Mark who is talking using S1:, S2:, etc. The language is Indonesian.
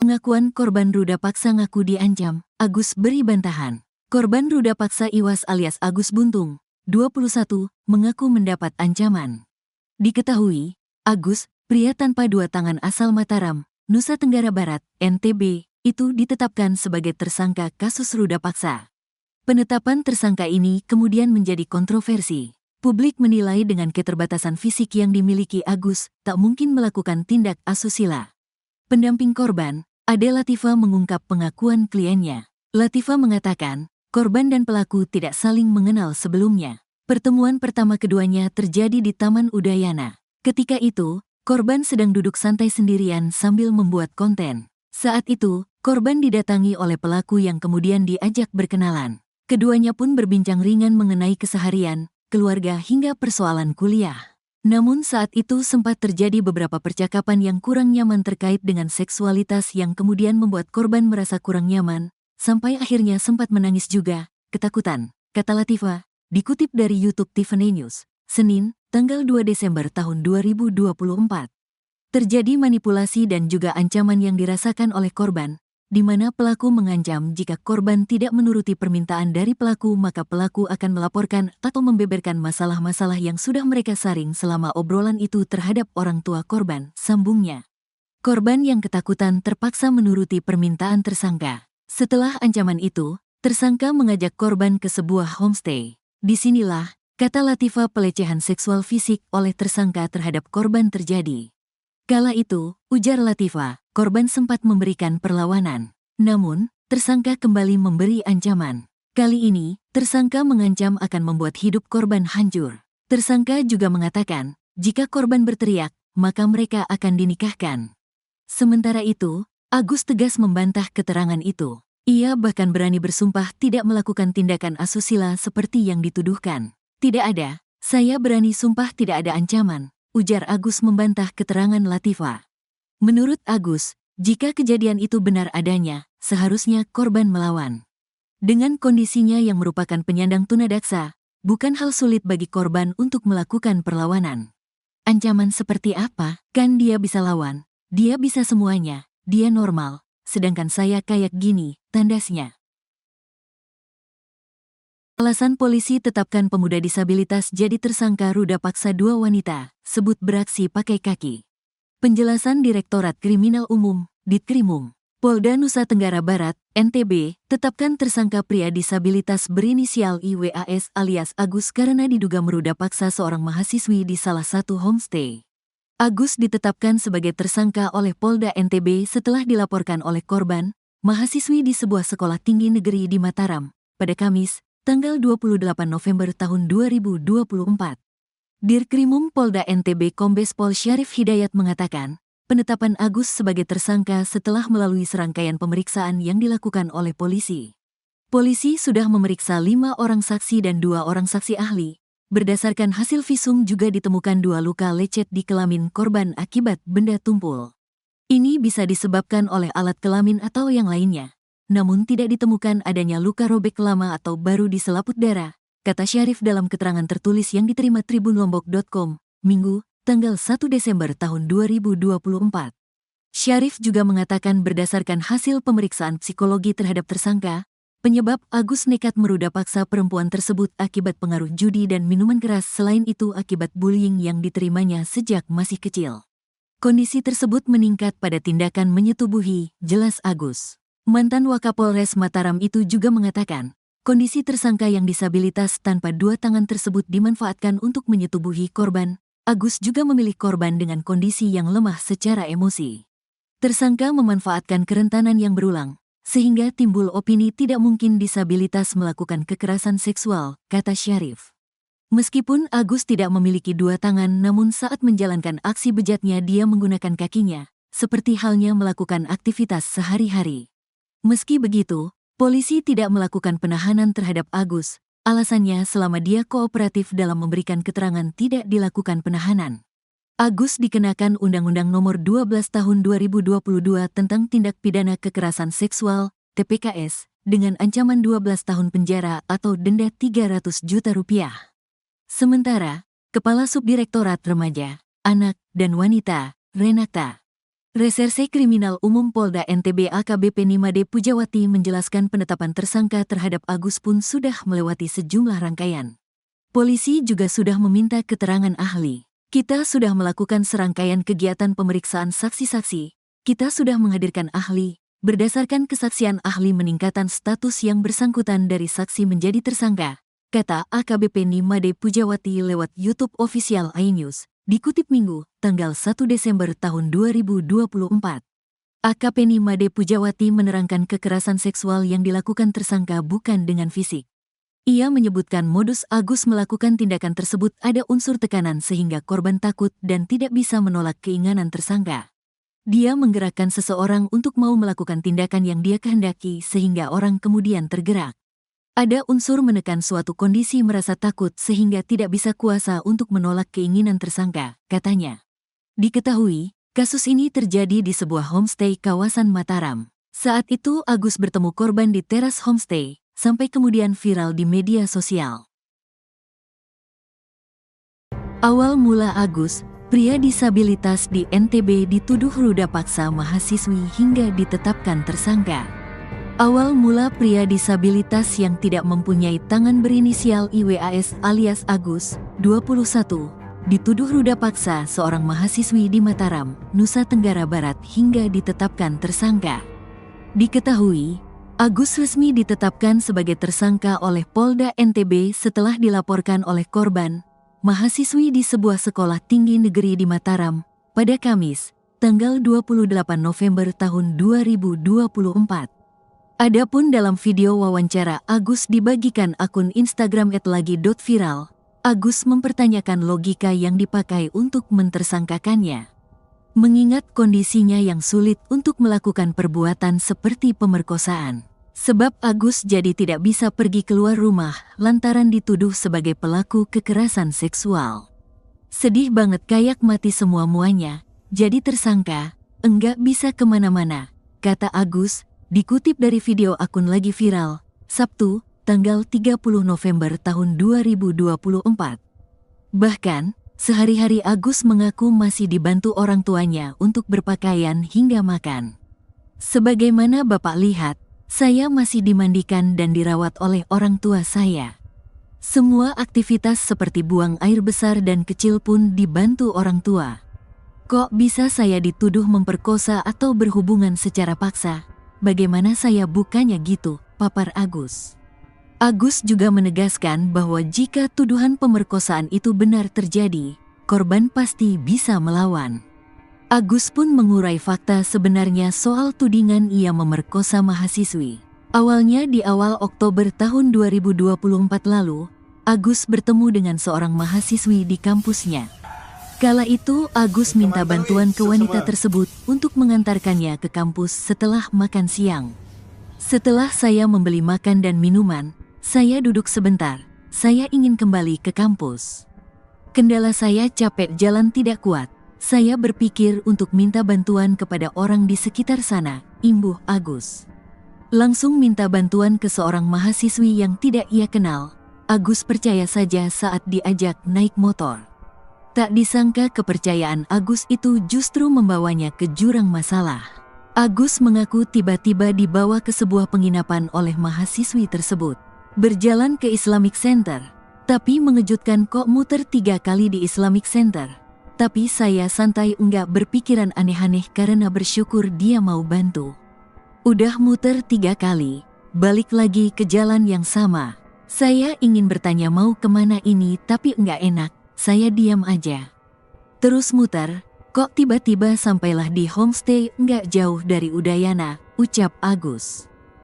S1: Pengakuan korban ruda paksa ngaku diancam, Agus beri bantahan. Korban ruda paksa Iwas alias Agus Buntung, 21, mengaku mendapat ancaman. Diketahui, Agus, pria tanpa dua tangan asal Mataram, Nusa Tenggara Barat, NTB, itu ditetapkan sebagai tersangka kasus ruda paksa. Penetapan tersangka ini kemudian menjadi kontroversi. Publik menilai dengan keterbatasan fisik yang dimiliki Agus, tak mungkin melakukan tindak asusila. Pendamping korban, Ade Latifa mengungkap pengakuan kliennya. Latifa mengatakan, korban dan pelaku tidak saling mengenal sebelumnya. Pertemuan pertama keduanya terjadi di Taman Udayana. Ketika itu, korban sedang duduk santai sendirian sambil membuat konten. Saat itu, korban didatangi oleh pelaku yang kemudian diajak berkenalan. Keduanya pun berbincang ringan mengenai keseharian, keluarga hingga persoalan kuliah. Namun saat itu sempat terjadi beberapa percakapan yang kurang nyaman terkait dengan seksualitas yang kemudian membuat korban merasa kurang nyaman, sampai akhirnya sempat menangis juga, ketakutan, kata Latifa, dikutip dari YouTube Tiffany News, Senin, tanggal 2 Desember tahun 2024. Terjadi manipulasi dan juga ancaman yang dirasakan oleh korban, di mana pelaku mengancam jika korban tidak menuruti permintaan dari pelaku maka pelaku akan melaporkan atau membeberkan masalah-masalah yang sudah mereka saring selama obrolan itu terhadap orang tua korban, sambungnya. Korban yang ketakutan terpaksa menuruti permintaan tersangka. Setelah ancaman itu, tersangka mengajak korban ke sebuah homestay. Disinilah, kata Latifa, pelecehan seksual fisik oleh tersangka terhadap korban terjadi. Kala itu, ujar Latifa, korban sempat memberikan perlawanan. Namun, tersangka kembali memberi ancaman. Kali ini, tersangka mengancam akan membuat hidup korban hancur. Tersangka juga mengatakan, jika korban berteriak, maka mereka akan dinikahkan. Sementara itu, Agus tegas membantah keterangan itu. Ia bahkan berani bersumpah tidak melakukan tindakan asusila seperti yang dituduhkan. Tidak ada, saya berani sumpah tidak ada ancaman, ujar Agus membantah keterangan Latifa. Menurut Agus, jika kejadian itu benar adanya, seharusnya korban melawan. Dengan kondisinya yang merupakan penyandang tunadaksa, bukan hal sulit bagi korban untuk melakukan perlawanan. Ancaman seperti apa? Kan dia bisa lawan, dia bisa semuanya, dia normal, sedangkan saya kayak gini, tandasnya. Alasan polisi tetapkan pemuda disabilitas jadi tersangka ruda paksa dua wanita, sebut beraksi pakai kaki. Penjelasan Direktorat Kriminal Umum, Ditkrimum, Polda Nusa Tenggara Barat, NTB, tetapkan tersangka pria disabilitas berinisial IWAS alias Agus karena diduga meruda paksa seorang mahasiswi di salah satu homestay. Agus ditetapkan sebagai tersangka oleh Polda NTB setelah dilaporkan oleh korban, mahasiswi di sebuah sekolah tinggi negeri di Mataram, pada Kamis, tanggal 28 November tahun 2024. Dirkrimum Polda NTB Kombes Pol Syarif Hidayat mengatakan, penetapan Agus sebagai tersangka setelah melalui serangkaian pemeriksaan yang dilakukan oleh polisi. Polisi sudah memeriksa 5 orang saksi dan 2 orang saksi ahli. Berdasarkan hasil visum juga ditemukan 2 luka lecet di kelamin korban akibat benda tumpul. Ini bisa disebabkan oleh alat kelamin atau yang lainnya. Namun tidak ditemukan adanya luka robek lama atau baru di selaput darah, kata Syarif dalam keterangan tertulis yang diterima tribunlombok.com, Minggu, tanggal 1 Desember tahun 2024. Syarif juga mengatakan berdasarkan hasil pemeriksaan psikologi terhadap tersangka, penyebab Agus nekat meruda paksa perempuan tersebut akibat pengaruh judi dan minuman keras, selain itu akibat bullying yang diterimanya sejak masih kecil. Kondisi tersebut meningkat pada tindakan menyetubuhi, jelas Agus. Mantan Wakapolres Mataram itu juga mengatakan, kondisi tersangka yang disabilitas tanpa 2 tangan tersebut dimanfaatkan untuk menyetubuhi korban. Agus juga memilih korban dengan kondisi yang lemah secara emosi. Tersangka memanfaatkan kerentanan yang berulang, sehingga timbul opini tidak mungkin disabilitas melakukan kekerasan seksual, kata Syarif. Meskipun Agus tidak memiliki 2 tangan, namun saat menjalankan aksi bejatnya dia menggunakan kakinya, seperti halnya melakukan aktivitas sehari-hari. Meski begitu, polisi tidak melakukan penahanan terhadap Agus. Alasannya selama dia kooperatif dalam memberikan keterangan tidak dilakukan penahanan. Agus dikenakan Undang-Undang Nomor 12 Tahun 2022 tentang Tindak Pidana Kekerasan Seksual, TPKS, dengan ancaman 12 tahun penjara atau denda 300 juta rupiah. Sementara, Kepala Subdirektorat Remaja, Anak, dan Wanita, Renata Reserse Kriminal Umum Polda NTB AKBP Nimade Pujawati menjelaskan penetapan tersangka terhadap Agus pun sudah melewati sejumlah rangkaian. Polisi juga sudah meminta keterangan ahli. Kita sudah melakukan serangkaian kegiatan pemeriksaan saksi-saksi. Kita sudah menghadirkan ahli. Berdasarkan kesaksian ahli meningkatan status yang bersangkutan dari saksi menjadi tersangka, kata AKBP Nimade Pujawati lewat YouTube official iNews. Dikutip Minggu, tanggal 1 Desember tahun 2024. AKP Nimade Pujawati menerangkan kekerasan seksual yang dilakukan tersangka bukan dengan fisik. Ia menyebutkan modus Agus melakukan tindakan tersebut ada unsur tekanan sehingga korban takut dan tidak bisa menolak keinginan tersangka. Dia menggerakkan seseorang untuk mau melakukan tindakan yang dia kehendaki sehingga orang kemudian tergerak. Ada unsur menekan suatu kondisi merasa takut sehingga tidak bisa kuasa untuk menolak keinginan tersangka, katanya. Diketahui, kasus ini terjadi di sebuah homestay kawasan Mataram. Saat itu Agus bertemu korban di teras homestay, sampai kemudian viral di media sosial. Awal mula Agus, pria disabilitas di NTB dituduh ruda paksa mahasiswi hingga ditetapkan tersangka. Awal mula pria disabilitas yang tidak mempunyai tangan berinisial IWAS alias Agus, 21, dituduh ruda paksa seorang mahasiswi di Mataram, Nusa Tenggara Barat hingga ditetapkan tersangka. Diketahui, Agus resmi ditetapkan sebagai tersangka oleh Polda NTB setelah dilaporkan oleh korban, mahasiswi di sebuah sekolah tinggi negeri di Mataram, pada Kamis, tanggal 28 November tahun 2024. Adapun dalam video wawancara Agus dibagikan akun Instagram @lagi.viral, Agus mempertanyakan logika yang dipakai untuk mentersangkakannya. Mengingat kondisinya yang sulit untuk melakukan perbuatan seperti pemerkosaan. Sebab Agus jadi tidak bisa pergi keluar rumah lantaran dituduh sebagai pelaku kekerasan seksual. Sedih banget kayak mati semua-muanya, jadi tersangka, enggak bisa kemana-mana, kata Agus. Dikutip dari video akun Lagi Viral, Sabtu, tanggal 30 November tahun 2024. Bahkan, sehari-hari Agus mengaku masih dibantu orang tuanya untuk berpakaian hingga makan. Sebagaimana Bapak lihat, saya masih dimandikan dan dirawat oleh orang tua saya. Semua aktivitas seperti buang air besar dan kecil pun dibantu orang tua. Kok bisa saya dituduh memperkosa atau berhubungan secara paksa? Bagaimana saya bukannya gitu, papar Agus. Agus juga menegaskan bahwa jika tuduhan pemerkosaan itu benar terjadi, korban pasti bisa melawan. Agus pun mengurai fakta sebenarnya soal tudingan ia memerkosa mahasiswi. Awalnya di awal Oktober tahun 2024 lalu, Agus bertemu dengan seorang mahasiswi di kampusnya. Kala itu Agus minta bantuan ke wanita tersebut untuk mengantarkannya ke kampus setelah makan siang. Setelah saya membeli makan dan minuman, saya duduk sebentar, saya ingin kembali ke kampus. Kendala saya capek jalan tidak kuat, saya berpikir untuk minta bantuan kepada orang di sekitar sana, imbuh Agus. Langsung minta bantuan ke seorang mahasiswi yang tidak ia kenal, Agus percaya saja saat diajak naik motor. Tak disangka kepercayaan Agus itu justru membawanya ke jurang masalah. Agus mengaku tiba-tiba dibawa ke sebuah penginapan oleh mahasiswi tersebut. Berjalan ke Islamic Center, tapi mengejutkan kok muter 3 kali di Islamic Center. Tapi saya santai enggak berpikiran aneh-aneh karena bersyukur dia mau bantu. Udah muter 3 kali, balik lagi ke jalan yang sama. Saya ingin bertanya mau kemana ini tapi enggak enak. Saya diam aja. Terus muter, kok tiba-tiba sampailah di homestay nggak jauh dari Udayana, ucap Agus.